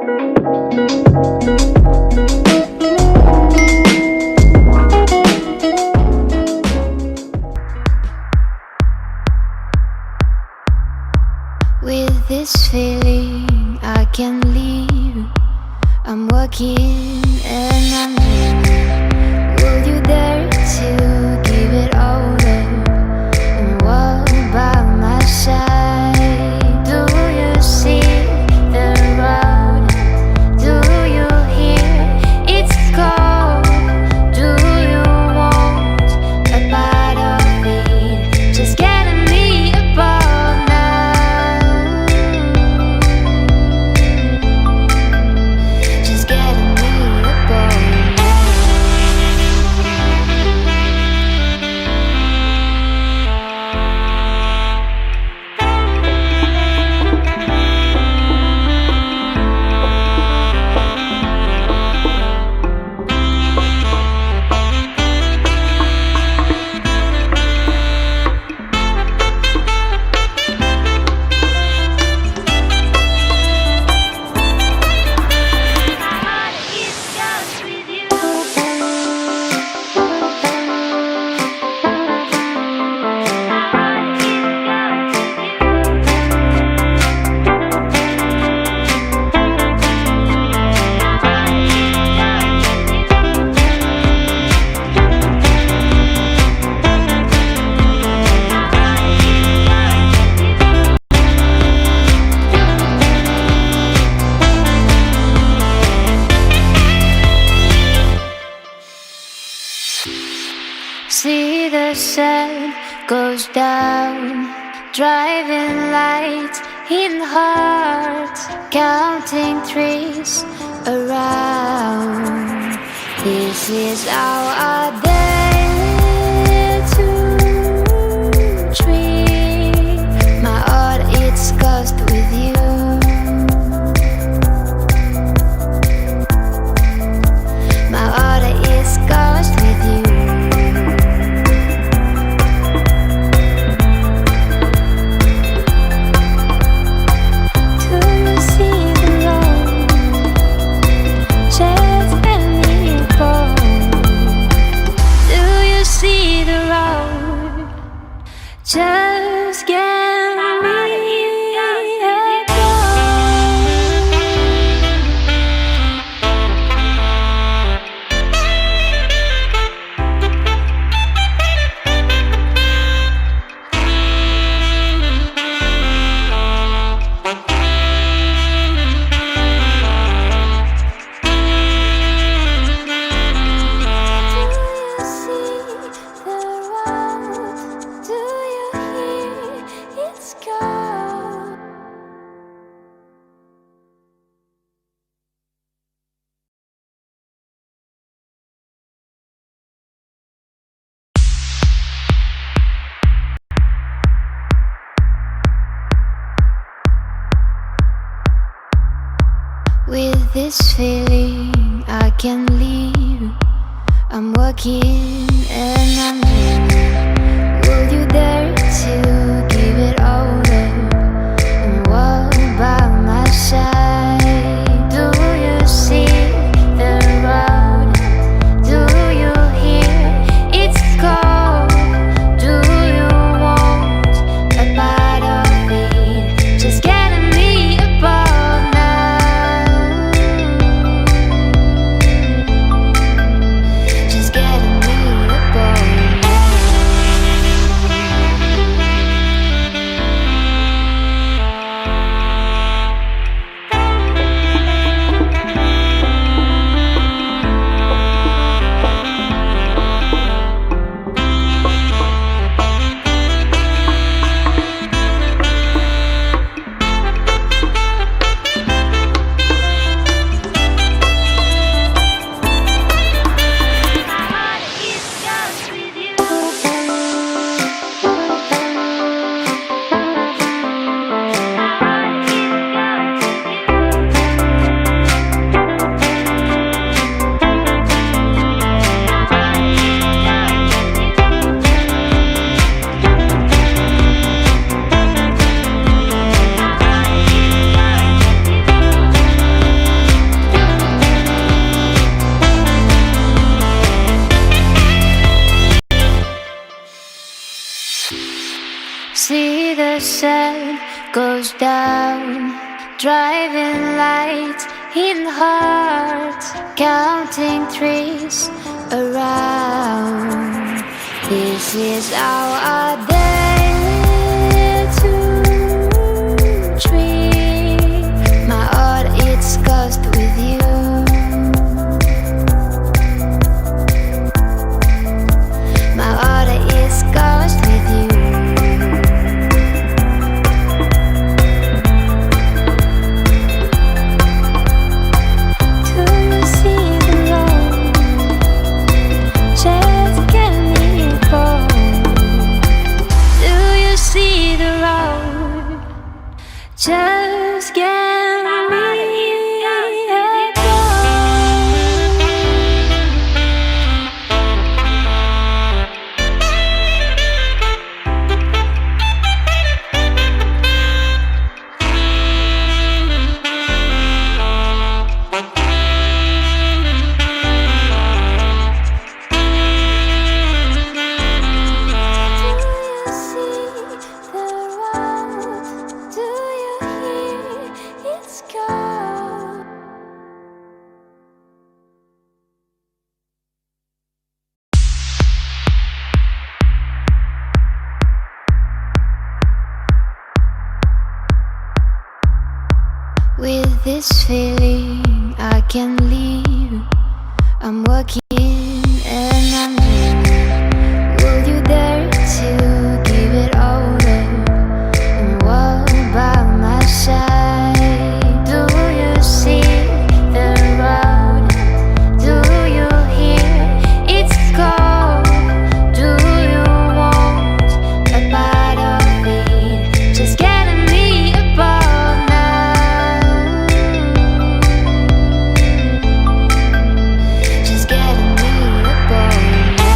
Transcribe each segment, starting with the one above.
With this feeling I can leave. I'm walking and I'm leaving. Will you dare to give it all up and walk by my side? Do you see the road? Do you hear it's cold? Do you want a part of it? Just getting me above now. Just getting me above now. See the sun goes down, driving lights in hearts, counting trees around. This is our day to dream. My heart it's cursed with you. My heart is cursed with you. Just get me with this feeling I can leave. I'm walking and I'm leaving. Will you dare to give it all up and walk by my side? Do you see the road? Do you hear it's cold? Do you want a part of it? Just getting me above now. Just getting me above now. driving lights in hearts, counting trees around. This is how our day to treat. My heart, it's cursed with you. My heart is cursed with you. Just get me with this feeling I can leave. I'm walking and I'm dreaming. Will you dare to give it all up and walk by my side? Do you see the road? Do you hear its call? Do you want a part of it? Just getting me above now. Just getting me above now.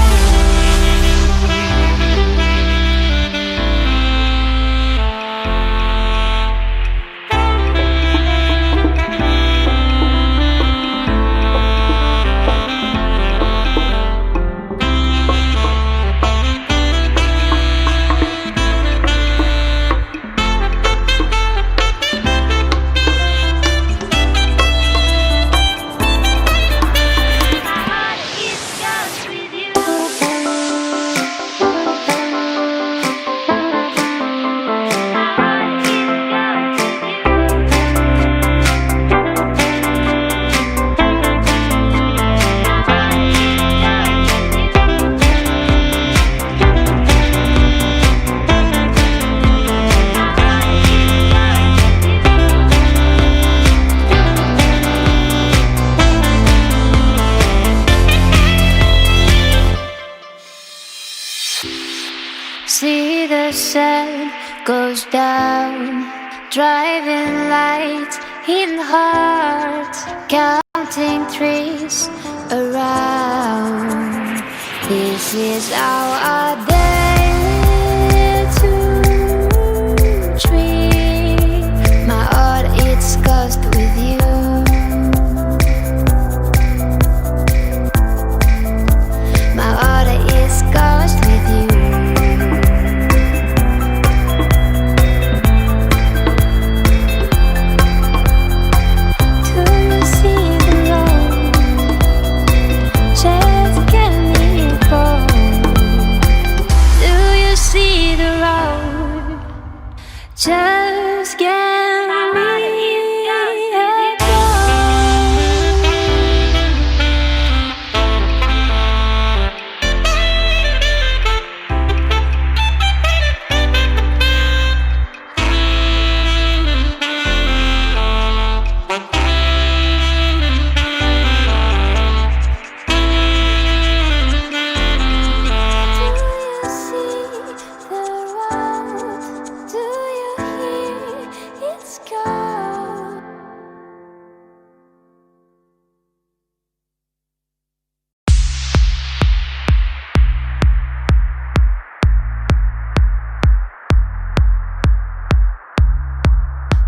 See the sun goes down, driving lights in hearts, counting trees around. This is how our day to treat. My heart, it's cursed with you. My heart is cursed with you. Just get me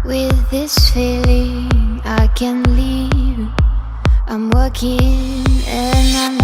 with this feeling I can leave. I'm walking and I'm